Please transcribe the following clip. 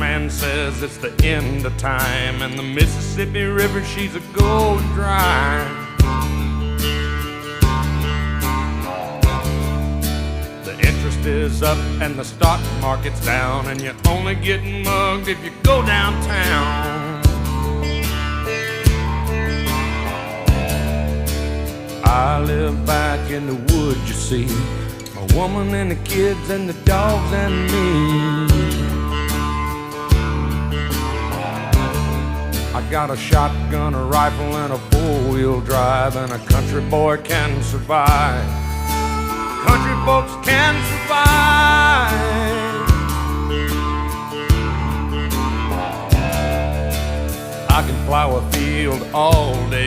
man says it's the end of time, and the Mississippi River, she's a going dry. The interest is up and the stock market's down, and you're only getting mugged if you go downtown. I live back in the woods, you see, my woman and the kids and the dogs and me. I got a shotgun, a rifle, and a four-wheel drive, and a country boy can survive. Country folks can survive. I can plow a field all day.